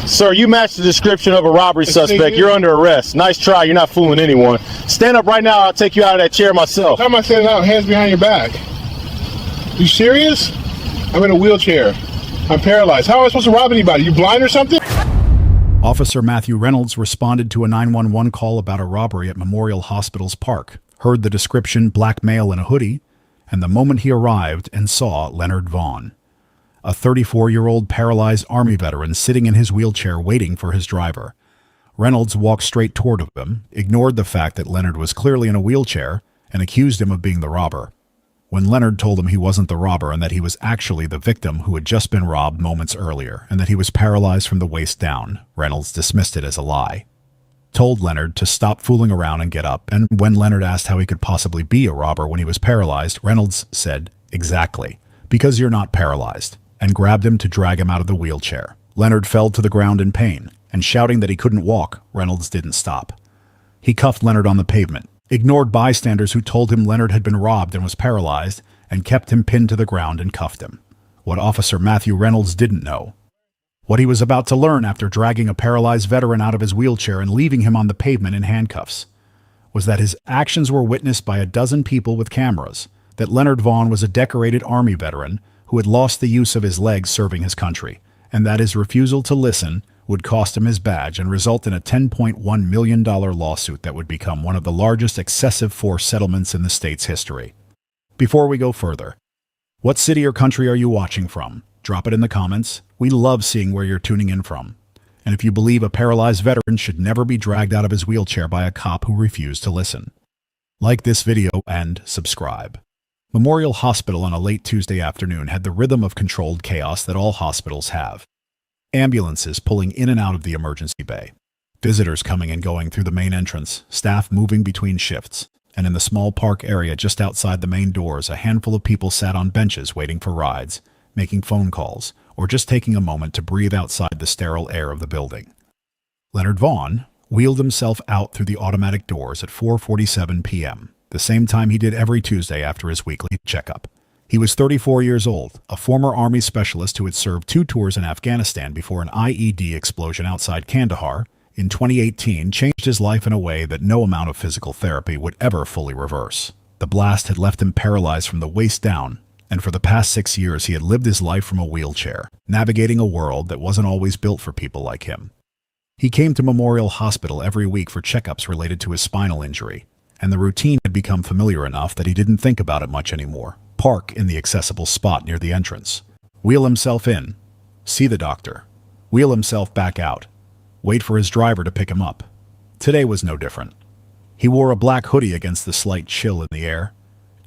Sir, you match the description of a robbery suspect. You're under arrest. Nice try. You're not fooling anyone. Stand up right now. I'll take you out of that chair myself. How am I standing out? Hands behind your back. You serious? I'm in a wheelchair. I'm paralyzed. How am I supposed to rob anybody? You blind or something? Officer Matthew Reynolds responded to a 911 call about a robbery at Memorial Hospital's park, heard the description black male in a hoodie, and the moment he arrived and saw Leonard Vaughn, a 34-year-old paralyzed Army veteran sitting in his wheelchair waiting for his driver. Reynolds walked straight toward him, ignored the fact that Leonard was clearly in a wheelchair, and accused him of being the robber. When Leonard told him he wasn't the robber and that he was actually the victim who had just been robbed moments earlier and that he was paralyzed from the waist down, Reynolds dismissed it as a lie. Told Leonard to stop fooling around and get up, and when Leonard asked how he could possibly be a robber when he was paralyzed, Reynolds said, "Exactly, because you're not paralyzed," and grabbed him to drag him out of the wheelchair. Leonard fell to the ground in pain, and shouting that he couldn't walk, Reynolds didn't stop. He cuffed Leonard on the pavement, ignored bystanders who told him Leonard had been robbed and was paralyzed, and kept him pinned to the ground and cuffed him. What Officer Matthew Reynolds didn't know, what he was about to learn after dragging a paralyzed veteran out of his wheelchair and leaving him on the pavement in handcuffs, was that his actions were witnessed by a dozen people with cameras, that Leonard Vaughn was a decorated Army veteran who had lost the use of his legs serving his country, and that his refusal to listen would cost him his badge and result in a $10.1 million lawsuit that would become one of the largest excessive force settlements in the state's history. Before we go further, what city or country are you watching from? Drop it in the comments. We love seeing where you're tuning in from. And if you believe a paralyzed veteran should never be dragged out of his wheelchair by a cop who refused to listen, like this video and subscribe. Memorial Hospital on a late Tuesday afternoon had the rhythm of controlled chaos that all hospitals have. Ambulances pulling in and out of the emergency bay, visitors coming and going through the main entrance, staff moving between shifts, and in the small park area just outside the main doors, a handful of people sat on benches waiting for rides, making phone calls, or just taking a moment to breathe outside the sterile air of the building. Leonard Vaughn wheeled himself out through the automatic doors at 4:47 p.m., the same time he did every Tuesday after his weekly checkup. He was 34 years old, a former Army specialist who had served 2 tours in Afghanistan before an IED explosion outside Kandahar in 2018 changed his life in a way that no amount of physical therapy would ever fully reverse. The blast had left him paralyzed from the waist down, and for the past 6 years he had lived his life from a wheelchair, navigating a world that wasn't always built for people like him. He came to Memorial Hospital every week for checkups related to his spinal injury, and the routine had become familiar enough that he didn't think about it much anymore. Park in the accessible spot near the entrance. Wheel himself in. See the doctor. Wheel himself back out. Wait for his driver to pick him up. Today was no different. He wore a black hoodie against the slight chill in the air,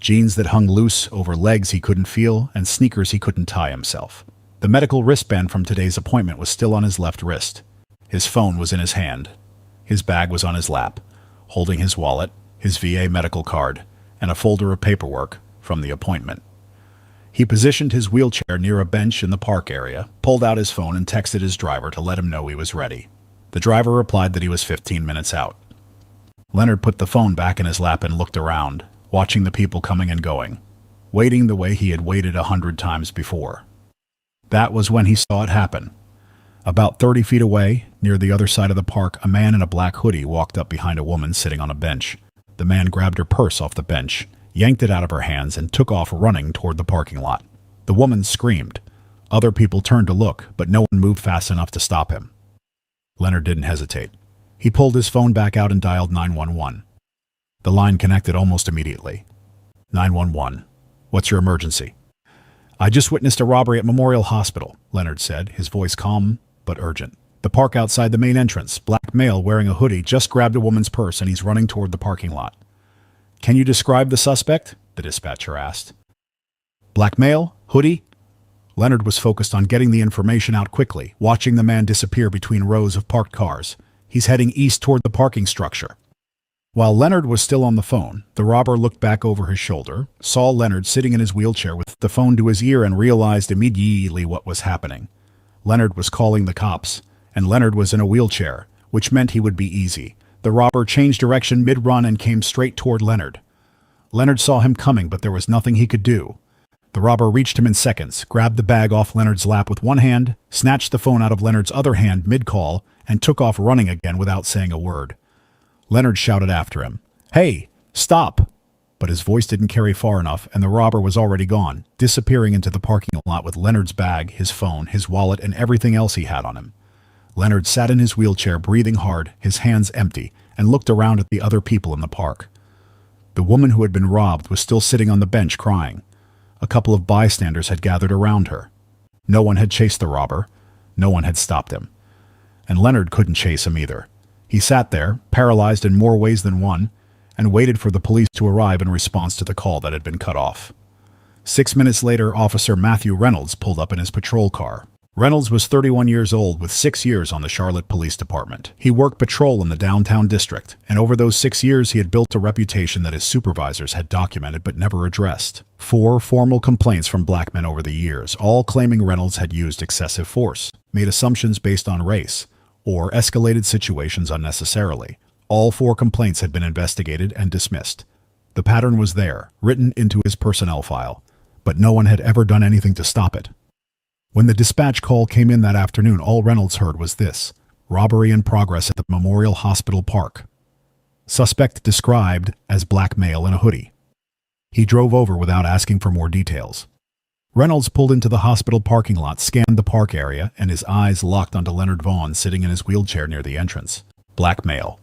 jeans that hung loose over legs he couldn't feel, and sneakers he couldn't tie himself. The medical wristband from today's appointment was still on his left wrist. His phone was in his hand. His bag was on his lap, holding his wallet, his VA medical card, and a folder of paperwork from the appointment. He positioned his wheelchair near a bench in the park area, pulled out his phone and texted his driver to let him know he was ready. The driver replied that he was 15 minutes out. Leonard put the phone back in his lap and looked around, watching the people coming and going, waiting the way he had waited 100 times before. That was when he saw it happen. About 30 feet away, near the other side of the park, a man in a black hoodie walked up behind a woman sitting on a bench. The man grabbed her purse off the bench, yanked it out of her hands, and took off running toward the parking lot. The woman screamed. Other people turned to look, but no one moved fast enough to stop him. Leonard didn't hesitate. He pulled his phone back out and dialed 911. The line connected almost immediately. 911. What's your emergency? I just witnessed a robbery at Memorial Hospital, Leonard said, his voice calm but urgent. The park outside the main entrance, black male wearing a hoodie just grabbed a woman's purse and he's running toward the parking lot. Can you describe the suspect? The dispatcher asked. Black male? Hoodie? Leonard was focused on getting the information out quickly, watching the man disappear between rows of parked cars. He's heading east toward the parking structure. While Leonard was still on the phone, the robber looked back over his shoulder, saw Leonard sitting in his wheelchair with the phone to his ear, and realized immediately what was happening. Leonard was calling the cops, and Leonard was in a wheelchair, which meant he would be easy. The robber changed direction mid-run and came straight toward Leonard. Leonard saw him coming, but there was nothing he could do. The robber reached him in seconds, grabbed the bag off Leonard's lap with one hand, snatched the phone out of Leonard's other hand mid-call, and took off running again without saying a word. Leonard shouted after him, "Hey, stop!" But his voice didn't carry far enough, and the robber was already gone, disappearing into the parking lot with Leonard's bag, his phone, his wallet, and everything else he had on him. Leonard sat in his wheelchair, breathing hard, his hands empty, and looked around at the other people in the park. The woman who had been robbed was still sitting on the bench crying. A couple of bystanders had gathered around her. No one had chased the robber. No one had stopped him. And Leonard couldn't chase him either. He sat there, paralyzed in more ways than one, and waited for the police to arrive in response to the call that had been cut off. 6 minutes later, Officer Matthew Reynolds pulled up in his patrol car. Reynolds was 31 years old with 6 years on the Charlotte Police Department. He worked patrol in the downtown district, and over those 6 years he had built a reputation that his supervisors had documented but never addressed. 4 formal complaints from black men over the years, all claiming Reynolds had used excessive force, made assumptions based on race, or escalated situations unnecessarily. All 4 complaints had been investigated and dismissed. The pattern was there, written into his personnel file, but no one had ever done anything to stop it. When the dispatch call came in that afternoon, all Reynolds heard was this: robbery in progress at the Memorial Hospital Park. Suspect described as black male in a hoodie. He drove over without asking for more details. Reynolds pulled into the hospital parking lot, scanned the park area, and his eyes locked onto Leonard Vaughn sitting in his wheelchair near the entrance. Black male.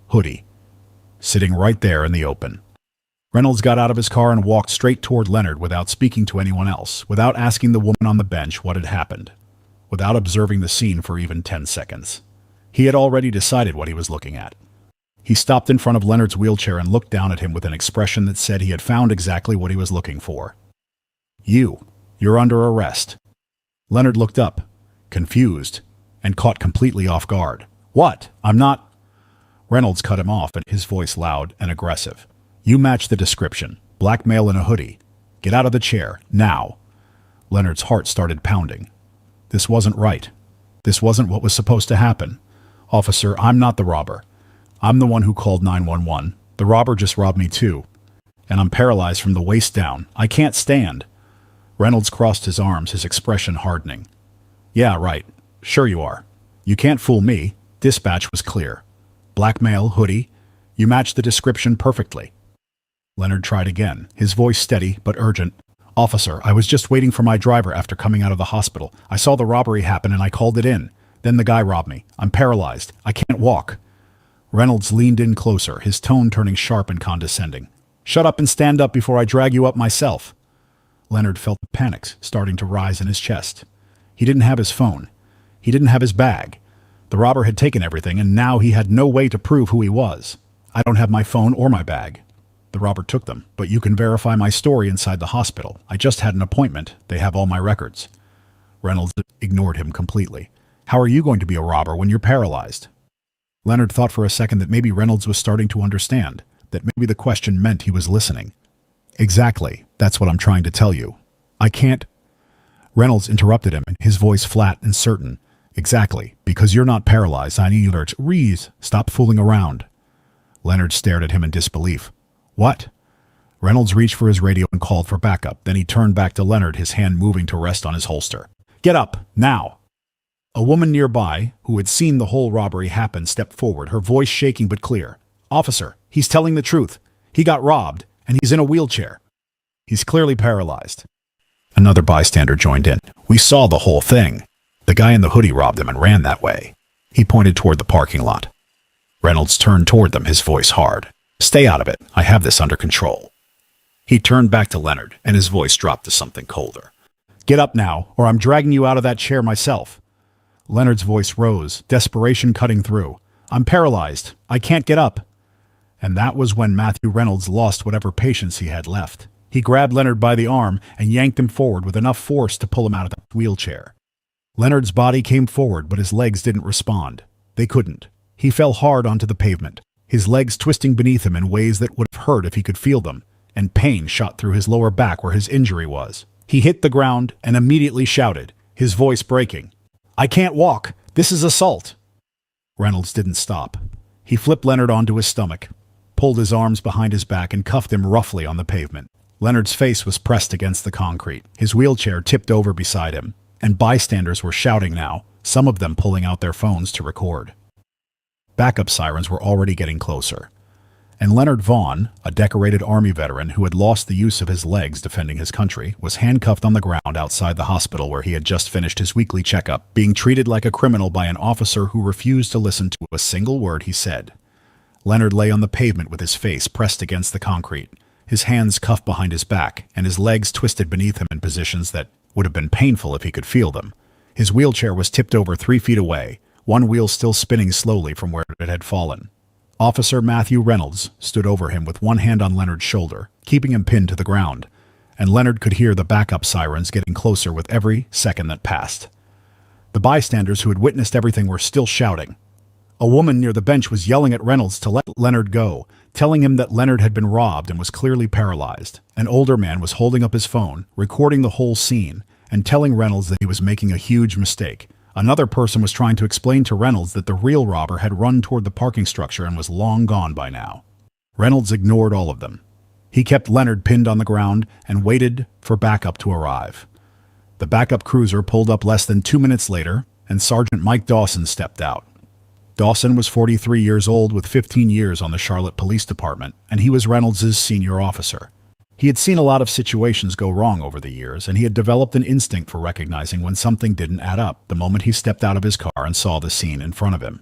Hoodie. Sitting right there in the open. Reynolds got out of his car and walked straight toward Leonard without speaking to anyone else, without asking the woman on the bench what had happened, without observing the scene for even 10 seconds. He had already decided what he was looking at. He stopped in front of Leonard's wheelchair and looked down at him with an expression that said he had found exactly what he was looking for. You're under arrest." Leonard looked up, confused, and caught completely off guard. "What? I'm not—" Reynolds cut him off, and his voice loud and aggressive. "You match the description. Black male in a hoodie. Get out of the chair, now." Leonard's heart started pounding. This wasn't right. This wasn't what was supposed to happen. "Officer, I'm not the robber. I'm the one who called 911. The robber just robbed me too. And I'm paralyzed from the waist down. I can't stand." Reynolds crossed his arms, his expression hardening. "Yeah, right. Sure you are. You can't fool me. Dispatch was clear. Black male, hoodie. You match the description perfectly." Leonard tried again, his voice steady but urgent. "Officer, I was just waiting for my driver after coming out of the hospital. I saw the robbery happen and I called it in. Then the guy robbed me. I'm paralyzed. I can't walk." Reynolds leaned in closer, his tone turning sharp and condescending. "Shut up and stand up before I drag you up myself." Leonard felt the panic starting to rise in his chest. He didn't have his phone. He didn't have his bag. The robber had taken everything, and now he had no way to prove who he was. "I don't have my phone or my bag. The robber took them, but you can verify my story inside the hospital. I just had an appointment. They have all my records." Reynolds ignored him completely. "How are you going to be a robber when you're paralyzed?" Leonard thought for a second that maybe Reynolds was starting to understand, that maybe the question meant he was listening. "Exactly. That's what I'm trying to tell you. I can't—" Reynolds interrupted him, his voice flat and certain. "Exactly. Because you're not paralyzed, I need you to— Reese, stop fooling around." Leonard stared at him in disbelief. "What?" Reynolds reached for his radio and called for backup. Then he turned back to Leonard, his hand moving to rest on his holster. "Get up, now." A woman nearby, who had seen the whole robbery happen, stepped forward, her voice shaking but clear. "Officer, he's telling the truth. He got robbed, and he's in a wheelchair. He's clearly paralyzed." Another bystander joined in. "We saw the whole thing. The guy in the hoodie robbed him and ran that way." He pointed toward the parking lot. Reynolds turned toward them, his voice hard. "Stay out of it. I have this under control." He turned back to Leonard, and his voice dropped to something colder. "Get up now, or I'm dragging you out of that chair myself." Leonard's voice rose, desperation cutting through. "I'm paralyzed. I can't get up." And that was when Matthew Reynolds lost whatever patience he had left. He grabbed Leonard by the arm and yanked him forward with enough force to pull him out of the wheelchair. Leonard's body came forward, but his legs didn't respond. They couldn't. He fell hard onto the pavement, his legs twisting beneath him in ways that would have hurt if he could feel them, and pain shot through his lower back where his injury was. He hit the ground and immediately shouted, his voice breaking, "I can't walk! This is assault!" Reynolds didn't stop. He flipped Leonard onto his stomach, pulled his arms behind his back, and cuffed him roughly on the pavement. Leonard's face was pressed against the concrete. His wheelchair tipped over beside him, and bystanders were shouting now, some of them pulling out their phones to record. Backup sirens were already getting closer, and Leonard Vaughn, a decorated Army veteran who had lost the use of his legs defending his country, was handcuffed on the ground outside the hospital where he had just finished his weekly checkup, being treated like a criminal by an officer who refused to listen to a single word he said. Leonard lay on the pavement with his face pressed against the concrete, his hands cuffed behind his back, and his legs twisted beneath him in positions that would have been painful if he could feel them. His wheelchair was tipped over 3 feet away, one wheel still spinning slowly from where it had fallen. Officer Matthew Reynolds stood over him with one hand on Leonard's shoulder, keeping him pinned to the ground, and Leonard could hear the backup sirens getting closer with every second that passed. The bystanders who had witnessed everything were still shouting. A woman near the bench was yelling at Reynolds to let Leonard go, telling him that Leonard had been robbed and was clearly paralyzed. An older man was holding up his phone, recording the whole scene, and telling Reynolds that he was making a huge mistake. Another person was trying to explain to Reynolds that the real robber had run toward the parking structure and was long gone by now. Reynolds ignored all of them. He kept Leonard pinned on the ground and waited for backup to arrive. The backup cruiser pulled up less than 2 minutes later, and Sergeant Mike Dawson stepped out. Dawson was 43 years old with 15 years on the Charlotte Police Department, and he was Reynolds' senior officer. He had seen a lot of situations go wrong over the years, and he had developed an instinct for recognizing when something didn't add up the moment he stepped out of his car and saw the scene in front of him.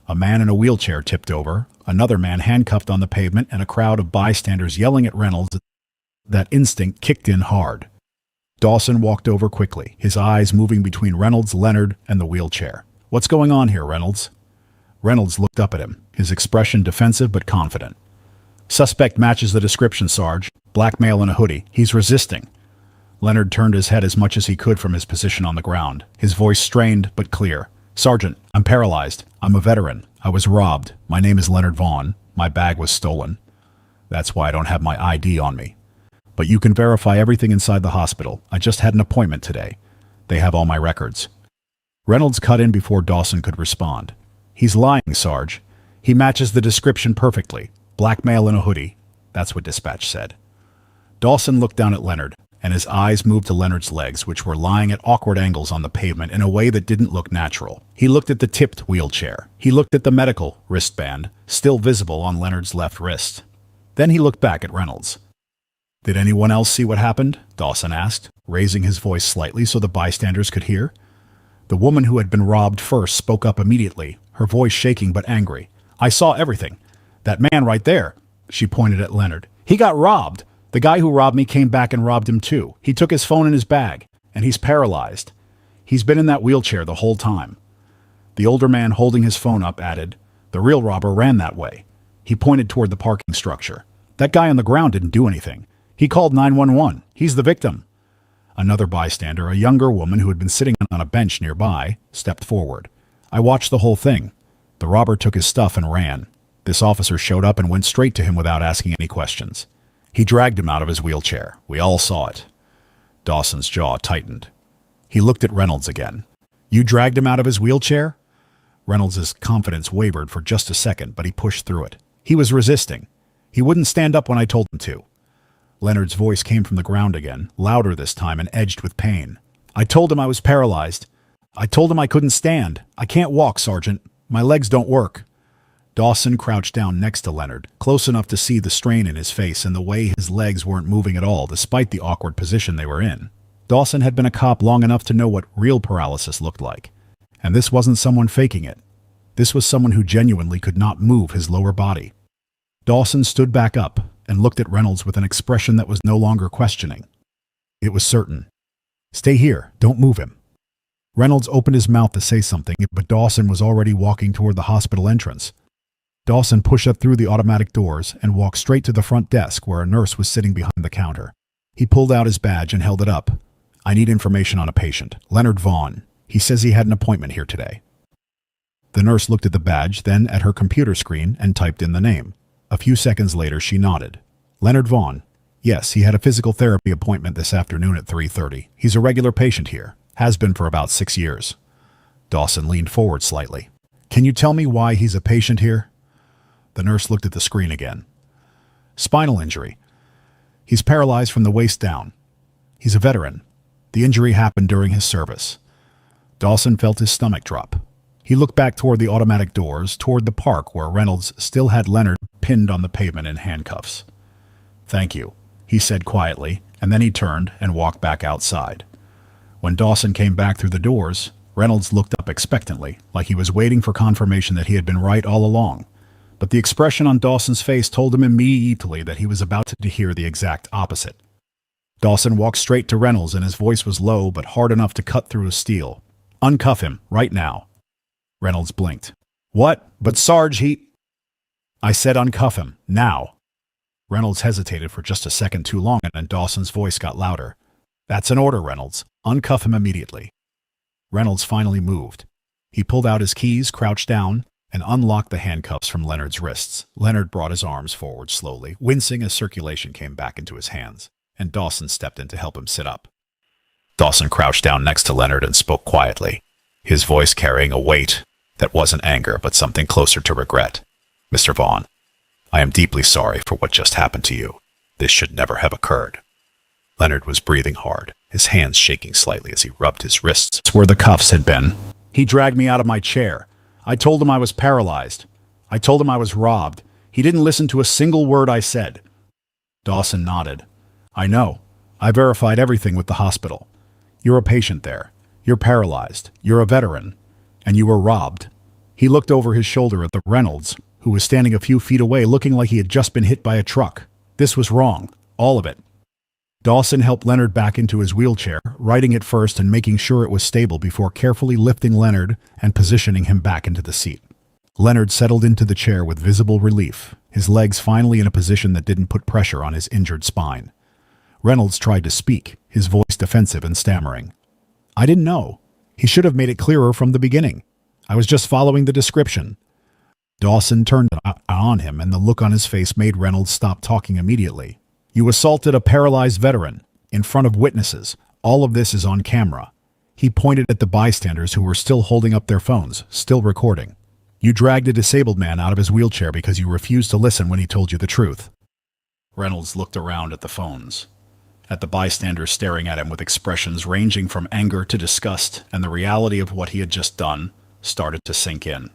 A man in a wheelchair tipped over, another man handcuffed on the pavement, and a crowd of bystanders yelling at Reynolds. That instinct kicked in hard. Dawson walked over quickly, his eyes moving between Reynolds, Leonard, and the wheelchair. "What's going on here, Reynolds?" Reynolds looked up at him, his expression defensive but confident. "Suspect matches the description, Sarge. Black male in a hoodie. He's resisting." Leonard turned his head as much as he could from his position on the ground, his voice strained but clear. "Sergeant, I'm paralyzed. I'm a veteran. I was robbed. My name is Leonard Vaughn. My bag was stolen. That's why I don't have my ID on me. But you can verify everything inside the hospital. I just had an appointment today. They have all my records." Reynolds cut in before Dawson could respond. "He's lying, Sarge. He matches the description perfectly. Black male in a hoodie." That's what dispatch said. Dawson looked down at Leonard, and his eyes moved to Leonard's legs, which were lying at awkward angles on the pavement in a way that didn't look natural. He looked at the tipped wheelchair. He looked at the medical wristband, still visible on Leonard's left wrist. Then he looked back at Reynolds. "Did anyone else see what happened?" Dawson asked, raising his voice slightly so the bystanders could hear. The woman who had been robbed first spoke up immediately, her voice shaking but angry. "I saw everything. That man right there," she pointed at Leonard. "He got robbed. The guy who robbed me came back and robbed him too. He took his phone and his bag, and he's paralyzed. He's been in that wheelchair the whole time." The older man holding his phone up added, "The real robber ran that way." He pointed toward the parking structure. "That guy on the ground didn't do anything. He called 911. He's the victim." Another bystander, a younger woman who had been sitting on a bench nearby, stepped forward. "I watched the whole thing. The robber took his stuff and ran. This officer showed up and went straight to him without asking any questions. He dragged him out of his wheelchair. We all saw it." Dawson's jaw tightened. He looked at Reynolds again. "You dragged him out of his wheelchair?" Reynolds' confidence wavered for just a second, but he pushed through it. "He was resisting. He wouldn't stand up when I told him to." Leonard's voice came from the ground again, louder this time and edged with pain. "I told him I was paralyzed. I told him I couldn't stand. I can't walk, Sergeant. My legs don't work." Dawson crouched down next to Leonard, close enough to see the strain in his face and the way his legs weren't moving at all despite the awkward position they were in. Dawson had been a cop long enough to know what real paralysis looked like. And this wasn't someone faking it. This was someone who genuinely could not move his lower body. Dawson stood back up and looked at Reynolds with an expression that was no longer questioning. It was certain. "Stay here. Don't move him." Reynolds opened his mouth to say something, but Dawson was already walking toward the hospital entrance. Dawson pushed up through the automatic doors and walked straight to the front desk where a nurse was sitting behind the counter. He pulled out his badge and held it up. "I need information on a patient. Leonard Vaughn. He says he had an appointment here today." The nurse looked at the badge, then at her computer screen and typed in the name. A few seconds later, she nodded. "Leonard Vaughn. Yes, he had a physical therapy appointment this afternoon at 3:30. He's a regular patient here. Has been for about 6 years." Dawson leaned forward slightly. "Can you tell me why he's a patient here?" The nurse looked at the screen again. "Spinal injury. He's paralyzed from the waist down. He's a veteran. The injury happened during his service. Dawson felt his stomach drop. He looked back toward the automatic doors, toward the park where Reynolds still had Leonard pinned on the pavement in handcuffs. "Thank you," he said quietly, and then he turned and walked back outside. When Dawson came back through the doors, Reynolds looked up expectantly, like he was waiting for confirmation that he had been right all along. But the expression on Dawson's face told him immediately that he was about to hear the exact opposite. Dawson walked straight to Reynolds, and his voice was low but hard enough to cut through a steel. "Uncuff him, right now." Reynolds blinked. "What? But Sarge, he—" "I said uncuff him, now." Reynolds hesitated for just a second too long, and then Dawson's voice got louder. "That's an order, Reynolds. Uncuff him immediately." Reynolds finally moved. He pulled out his keys, crouched down, and unlocked the handcuffs from Leonard's wrists. Leonard brought his arms forward slowly, wincing as circulation came back into his hands, and Dawson stepped in to help him sit up. Dawson crouched down next to Leonard and spoke quietly, his voice carrying a weight that wasn't anger but something closer to regret. "Mr. Vaughn, I am deeply sorry for what just happened to you. This should never have occurred." Leonard was breathing hard, his hands shaking slightly as he rubbed his wrists where the cuffs had been. "He dragged me out of my chair. I told him I was paralyzed. I told him I was robbed. He didn't listen to a single word I said." Dawson nodded. "I know. I verified everything with the hospital. You're a patient there. You're paralyzed. You're a veteran. And you were robbed." He looked over his shoulder at the Reynolds, who was standing a few feet away looking like he had just been hit by a truck. This was wrong. All of it. Dawson helped Leonard back into his wheelchair, righting it first and making sure it was stable before carefully lifting Leonard and positioning him back into the seat. Leonard settled into the chair with visible relief, his legs finally in a position that didn't put pressure on his injured spine. Reynolds tried to speak, his voice defensive and stammering. "I didn't know. He should have made it clearer from the beginning. I was just following the description." Dawson turned on him, and the look on his face made Reynolds stop talking immediately. "You assaulted a paralyzed veteran, in front of witnesses. All of this is on camera." He pointed at the bystanders who were still holding up their phones, still recording. "You dragged a disabled man out of his wheelchair because you refused to listen when he told you the truth." Reynolds looked around at the phones, at the bystanders staring at him with expressions ranging from anger to disgust, and the reality of what he had just done started to sink in.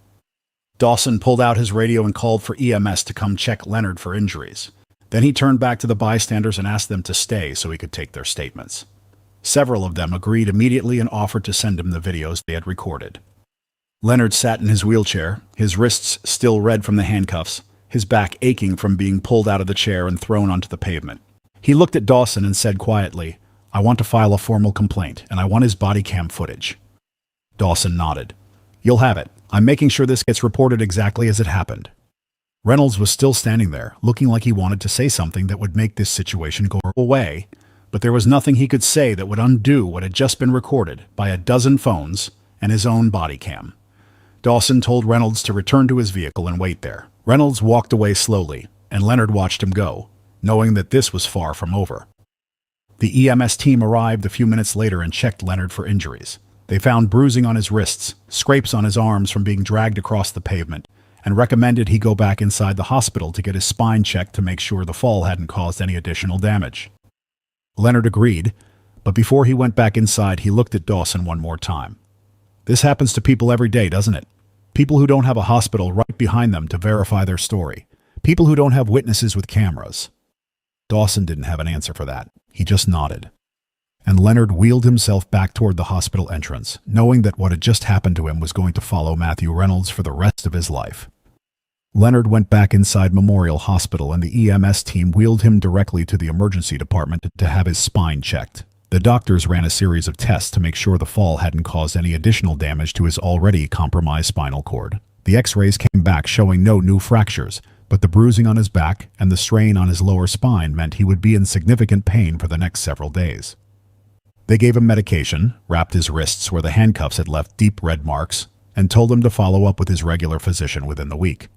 Dawson pulled out his radio and called for EMS to come check Leonard for injuries. Then he turned back to the bystanders and asked them to stay so he could take their statements. Several of them agreed immediately and offered to send him the videos they had recorded. Leonard sat in his wheelchair, his wrists still red from the handcuffs, his back aching from being pulled out of the chair and thrown onto the pavement. He looked at Dawson and said quietly, "I want to file a formal complaint, and I want his body cam footage." Dawson nodded. "You'll have it. I'm making sure this gets reported exactly as it happened." Reynolds was still standing there, looking like he wanted to say something that would make this situation go away, but there was nothing he could say that would undo what had just been recorded by a dozen phones and his own body cam. Dawson told Reynolds to return to his vehicle and wait there. Reynolds walked away slowly, and Leonard watched him go, knowing that this was far from over. The EMS team arrived a few minutes later and checked Leonard for injuries. They found bruising on his wrists, scrapes on his arms from being dragged across the pavement, and recommended he go back inside the hospital to get his spine checked to make sure the fall hadn't caused any additional damage. Leonard agreed, but before he went back inside, he looked at Dawson one more time. "This happens to people every day, doesn't it? People who don't have a hospital right behind them to verify their story. People who don't have witnesses with cameras." Dawson didn't have an answer for that. He just nodded. And Leonard wheeled himself back toward the hospital entrance, knowing that what had just happened to him was going to follow Matthew Reynolds for the rest of his life. Leonard went back inside Memorial Hospital, and the EMS team wheeled him directly to the emergency department to have his spine checked. The doctors ran a series of tests to make sure the fall hadn't caused any additional damage to his already compromised spinal cord. The X-rays came back showing no new fractures, but the bruising on his back and the strain on his lower spine meant he would be in significant pain for the next several days. They gave him medication, wrapped his wrists where the handcuffs had left deep red marks, and told him to follow up with his regular physician within the week.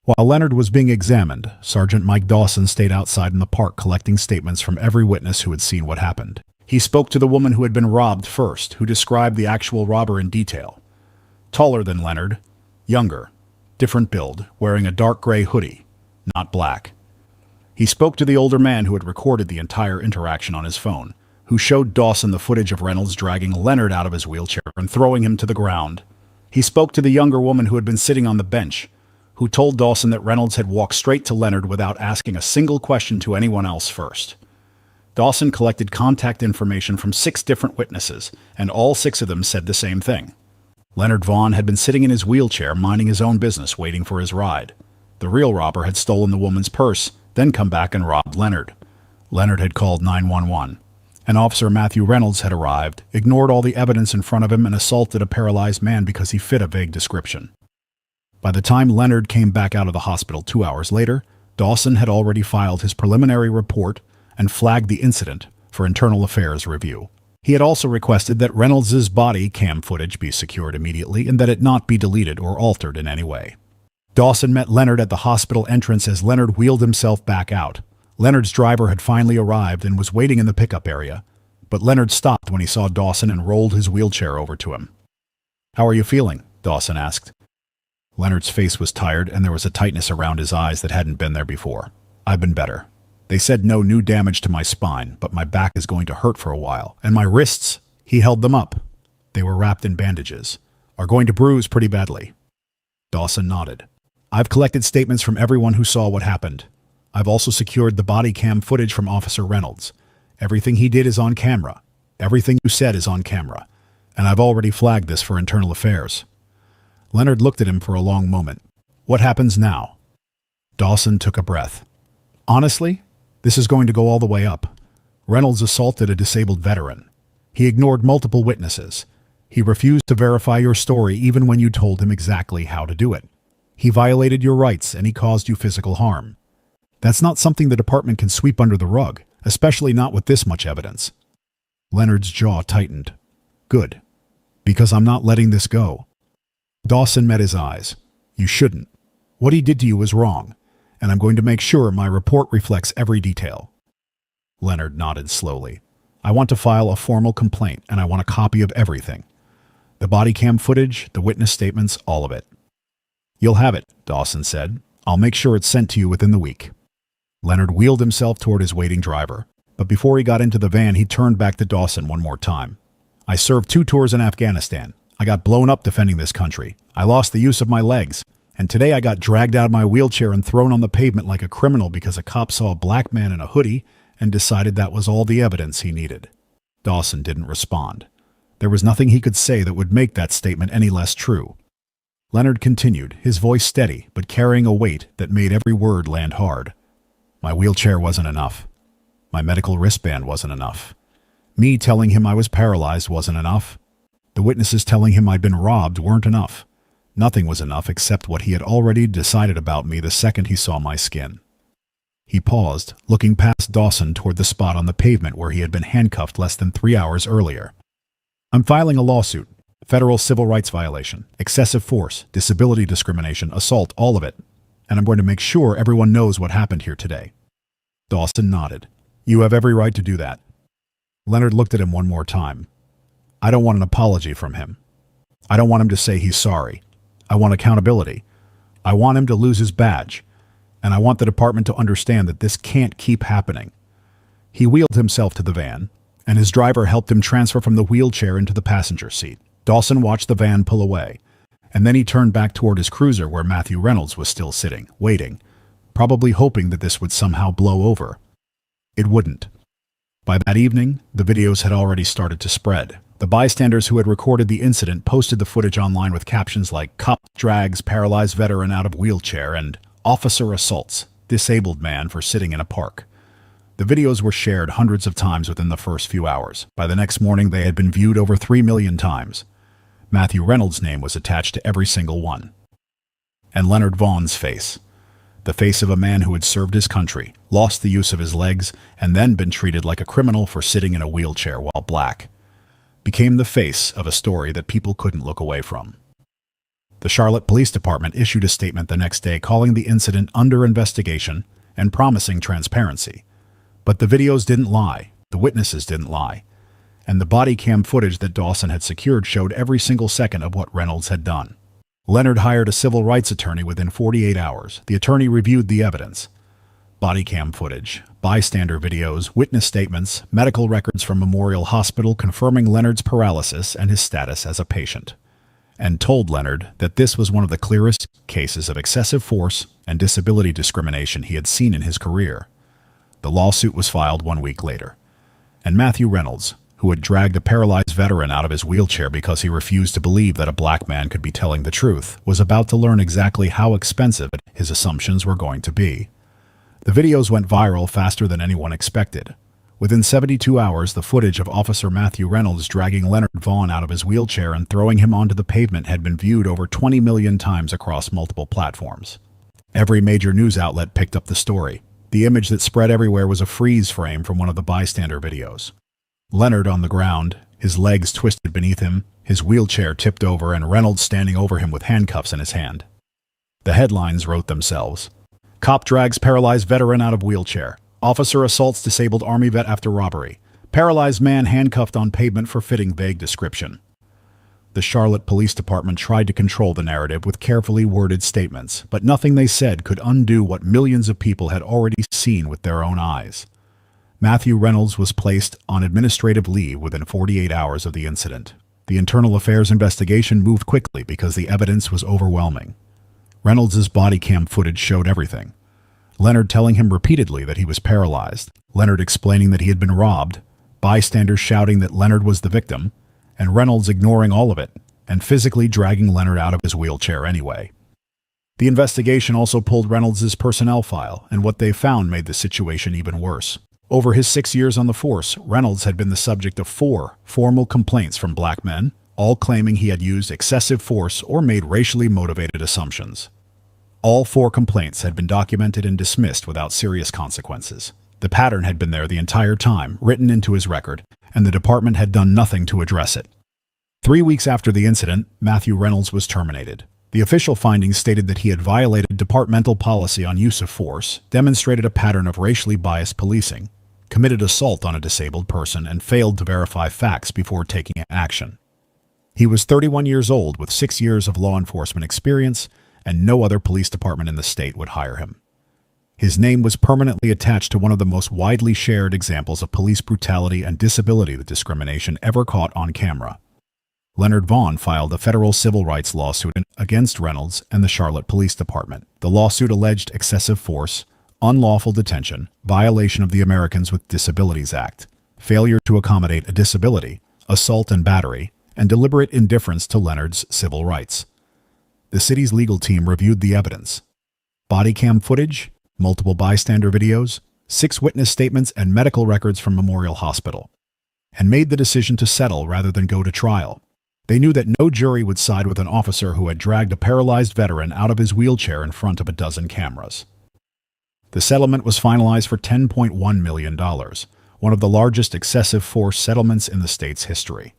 While Leonard was being examined, Sergeant Mike Dawson stayed outside in the park collecting statements from every witness who had seen what happened. He spoke to the woman who had been robbed first, who described the actual robber in detail. Taller than Leonard, younger, different build, wearing a dark gray hoodie, not black. He spoke to the older man who had recorded the entire interaction on his phone, who showed Dawson the footage of Reynolds dragging Leonard out of his wheelchair and throwing him to the ground. He spoke to the younger woman who had been sitting on the bench, who told Dawson that Reynolds had walked straight to Leonard without asking a single question to anyone else first. Dawson collected contact information from 6 different witnesses, and all 6 of them said the same thing. Leonard Vaughn had been sitting in his wheelchair minding his own business waiting for his ride. The real robber had stolen the woman's purse, then come back and robbed Leonard. Leonard had called 911. And Officer Matthew Reynolds had arrived, ignored all the evidence in front of him, and assaulted a paralyzed man because he fit a vague description. By the time Leonard came back out of the hospital 2 hours later, Dawson had already filed his preliminary report and flagged the incident for Internal Affairs review. He had also requested that Reynolds' body cam footage be secured immediately and that it not be deleted or altered in any way. Dawson met Leonard at the hospital entrance as Leonard wheeled himself back out. Leonard's driver had finally arrived and was waiting in the pickup area, but Leonard stopped when he saw Dawson and rolled his wheelchair over to him. "How are you feeling?" Dawson asked. Leonard's face was tired and there was a tightness around his eyes that hadn't been there before. "I've been better. They said no new damage to my spine, but my back is going to hurt for a while, and my wrists," he held them up, they were wrapped in bandages, "are going to bruise pretty badly." Dawson nodded. "I've collected statements from everyone who saw what happened. I've also secured the body cam footage from Officer Reynolds. Everything he did is on camera. Everything you said is on camera. And I've already flagged this for Internal Affairs." Leonard looked at him for a long moment. "What happens now?" Dawson took a breath. "Honestly, this is going to go all the way up. Reynolds assaulted a disabled veteran. He ignored multiple witnesses. He refused to verify your story even when you told him exactly how to do it. He violated your rights and he caused you physical harm. That's not something the department can sweep under the rug, especially not with this much evidence." Leonard's jaw tightened. "Good. Because I'm not letting this go." Dawson met his eyes. "You shouldn't. What he did to you was wrong, and I'm going to make sure my report reflects every detail." Leonard nodded slowly. "I want to file a formal complaint, and I want a copy of everything. The body cam footage, the witness statements, all of it." "You'll have it," Dawson said. "I'll make sure it's sent to you within the week." Leonard wheeled himself toward his waiting driver, but before he got into the van, he turned back to Dawson one more time. "I served 2 tours in Afghanistan. I got blown up defending this country. I lost the use of my legs. And today I got dragged out of my wheelchair and thrown on the pavement like a criminal because a cop saw a black man in a hoodie and decided that was all the evidence he needed." Dawson didn't respond. There was nothing he could say that would make that statement any less true. Leonard continued, his voice steady, but carrying a weight that made every word land hard. "My wheelchair wasn't enough. My medical wristband wasn't enough. Me telling him I was paralyzed wasn't enough. The witnesses telling him I'd been robbed weren't enough. Nothing was enough except what he had already decided about me the second he saw my skin." He paused, looking past Dawson toward the spot on the pavement where he had been handcuffed less than 3 hours earlier. "I'm filing a lawsuit. Federal civil rights violation, excessive force, disability discrimination, assault, all of it. And I'm going to make sure everyone knows what happened here today." Dawson nodded. "You have every right to do that." Leonard looked at him one more time. "I don't want an apology from him. I don't want him to say he's sorry. I want accountability. I want him to lose his badge. And I want the department to understand that this can't keep happening." He wheeled himself to the van, and his driver helped him transfer from the wheelchair into the passenger seat. Dawson watched the van pull away, and then he turned back toward his cruiser where Matthew Reynolds was still sitting, waiting, probably hoping that this would somehow blow over. It wouldn't. By that evening, the videos had already started to spread. The bystanders who had recorded the incident posted the footage online with captions like "Cop drags paralyzed veteran out of wheelchair" and "Officer assaults disabled man for sitting in a park." The videos were shared hundreds of times within the first few hours. By the next morning, they had been viewed over 3 million times. Matthew Reynolds' name was attached to every single one. And Leonard Vaughn's face. The face of a man who had served his country, lost the use of his legs, and then been treated like a criminal for sitting in a wheelchair while black, became the face of a story that people couldn't look away from. The Charlotte Police Department issued a statement the next day calling the incident under investigation and promising transparency. But the videos didn't lie, the witnesses didn't lie, and the body cam footage that Dawson had secured showed every single second of what Reynolds had done. Leonard hired a civil rights attorney within 48 hours. The attorney reviewed the evidence. Body cam footage, bystander videos, witness statements, medical records from Memorial Hospital confirming Leonard's paralysis and his status as a patient, and told Leonard that this was one of the clearest cases of excessive force and disability discrimination he had seen in his career. The lawsuit was filed 1 week later, and Matthew Reynolds, who had dragged a paralyzed veteran out of his wheelchair because he refused to believe that a black man could be telling the truth, was about to learn exactly how expensive his assumptions were going to be. The videos went viral faster than anyone expected. Within 72 hours, the footage of Officer Matthew Reynolds dragging Leonard Vaughn out of his wheelchair and throwing him onto the pavement had been viewed over 20 million times across multiple platforms. Every major news outlet picked up the story. The image that spread everywhere was a freeze frame from one of the bystander videos. Leonard on the ground, his legs twisted beneath him, his wheelchair tipped over, and Reynolds standing over him with handcuffs in his hand. The headlines wrote themselves. Cop drags paralyzed veteran out of wheelchair. Officer assaults disabled Army vet after robbery. Paralyzed man handcuffed on pavement for fitting vague description. The Charlotte Police Department tried to control the narrative with carefully worded statements, but nothing they said could undo what millions of people had already seen with their own eyes. Matthew Reynolds was placed on administrative leave within 48 hours of the incident. The internal affairs investigation moved quickly because the evidence was overwhelming. Reynolds' body cam footage showed everything. Leonard telling him repeatedly that he was paralyzed, Leonard explaining that he had been robbed, bystanders shouting that Leonard was the victim, and Reynolds ignoring all of it and physically dragging Leonard out of his wheelchair anyway. The investigation also pulled Reynolds' personnel file, and what they found made the situation even worse. Over his 6 years on the force, Reynolds had been the subject of 4 formal complaints from black men, all claiming he had used excessive force or made racially motivated assumptions. All 4 complaints had been documented and dismissed without serious consequences. The pattern had been there the entire time, written into his record, and the department had done nothing to address it. 3 weeks after the incident, Matthew Reynolds was terminated. The official findings stated that he had violated departmental policy on use of force, demonstrated a pattern of racially biased policing, committed assault on a disabled person, and failed to verify facts before taking action. He was 31 years old with 6 years of law enforcement experience, and no other police department in the state would hire him. His name was permanently attached to one of the most widely shared examples of police brutality and disability discrimination ever caught on camera. Leonard Vaughn filed a federal civil rights lawsuit against Reynolds and the Charlotte Police Department. The lawsuit alleged excessive force, unlawful detention, violation of the Americans with Disabilities Act, failure to accommodate a disability, assault and battery, and deliberate indifference to Leonard's civil rights. The city's legal team reviewed the evidence. Body cam footage, multiple bystander videos, 6 witness statements, and medical records from Memorial Hospital, and made the decision to settle rather than go to trial. They knew that no jury would side with an officer who had dragged a paralyzed veteran out of his wheelchair in front of a dozen cameras. The settlement was finalized for $10.1 million, one of the largest excessive force settlements in the state's history.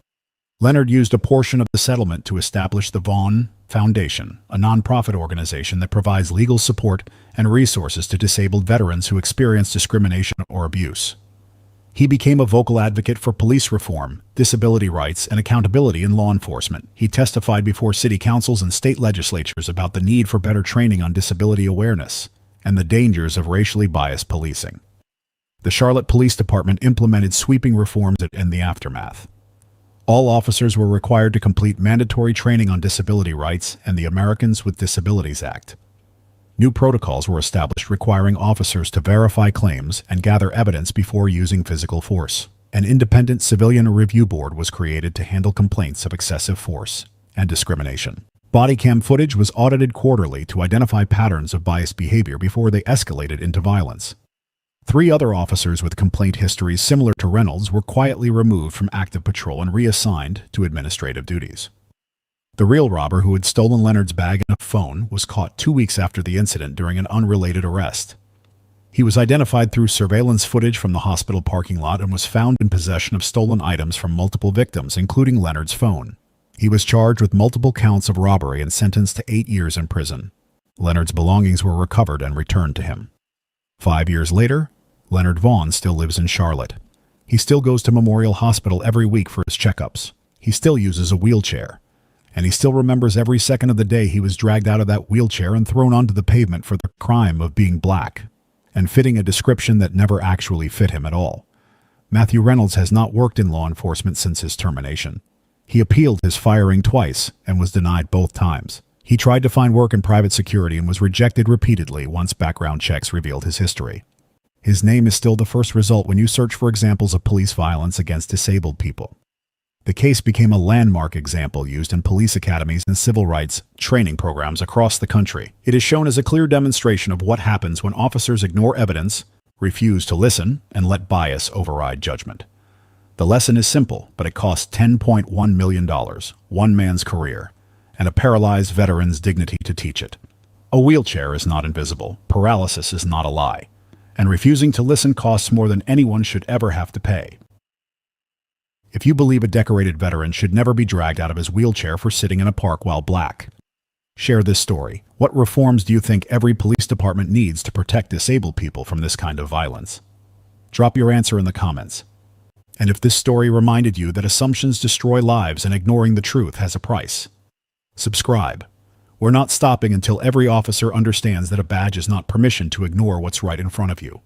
Leonard used a portion of the settlement to establish the Vaughn Foundation, a nonprofit organization that provides legal support and resources to disabled veterans who experience discrimination or abuse. He became a vocal advocate for police reform, disability rights, and accountability in law enforcement. He testified before city councils and state legislatures about the need for better training on disability awareness and the dangers of racially biased policing. The Charlotte Police Department implemented sweeping reforms in the aftermath. All officers were required to complete mandatory training on disability rights and the Americans with Disabilities Act. New protocols were established requiring officers to verify claims and gather evidence before using physical force. An independent civilian review board was created to handle complaints of excessive force and discrimination. Body cam footage was audited quarterly to identify patterns of biased behavior before they escalated into violence. 3 other officers with complaint histories similar to Reynolds were quietly removed from active patrol and reassigned to administrative duties. The real robber who had stolen Leonard's bag and a phone was caught 2 weeks after the incident during an unrelated arrest. He was identified through surveillance footage from the hospital parking lot and was found in possession of stolen items from multiple victims, including Leonard's phone. He was charged with multiple counts of robbery and sentenced to 8 years in prison. Leonard's belongings were recovered and returned to him. 5 years later, Leonard Vaughn still lives in Charlotte. He still goes to Memorial Hospital every week for his checkups. He still uses a wheelchair. And he still remembers every second of the day he was dragged out of that wheelchair and thrown onto the pavement for the crime of being black. and fitting a description that never actually fit him at all. Matthew Reynolds has not worked in law enforcement since his termination. He appealed his firing twice and was denied both times. He tried to find work in private security and was rejected repeatedly once background checks revealed his history. His name is still the first result when you search for examples of police violence against disabled people. The case became a landmark example used in police academies and civil rights training programs across the country. It is shown as a clear demonstration of what happens when officers ignore evidence, refuse to listen, and let bias override judgment. The lesson is simple, but it costs $10.1 million, one man's career, and a paralyzed veteran's dignity to teach it. A wheelchair is not invisible, paralysis is not a lie, and refusing to listen costs more than anyone should ever have to pay. If you believe a decorated veteran should never be dragged out of his wheelchair for sitting in a park while black, share this story. What reforms do you think every police department needs to protect disabled people from this kind of violence? Drop your answer in the comments. And if this story reminded you that assumptions destroy lives and ignoring the truth has a price, subscribe. We're not stopping until every officer understands that a badge is not permission to ignore what's right in front of you.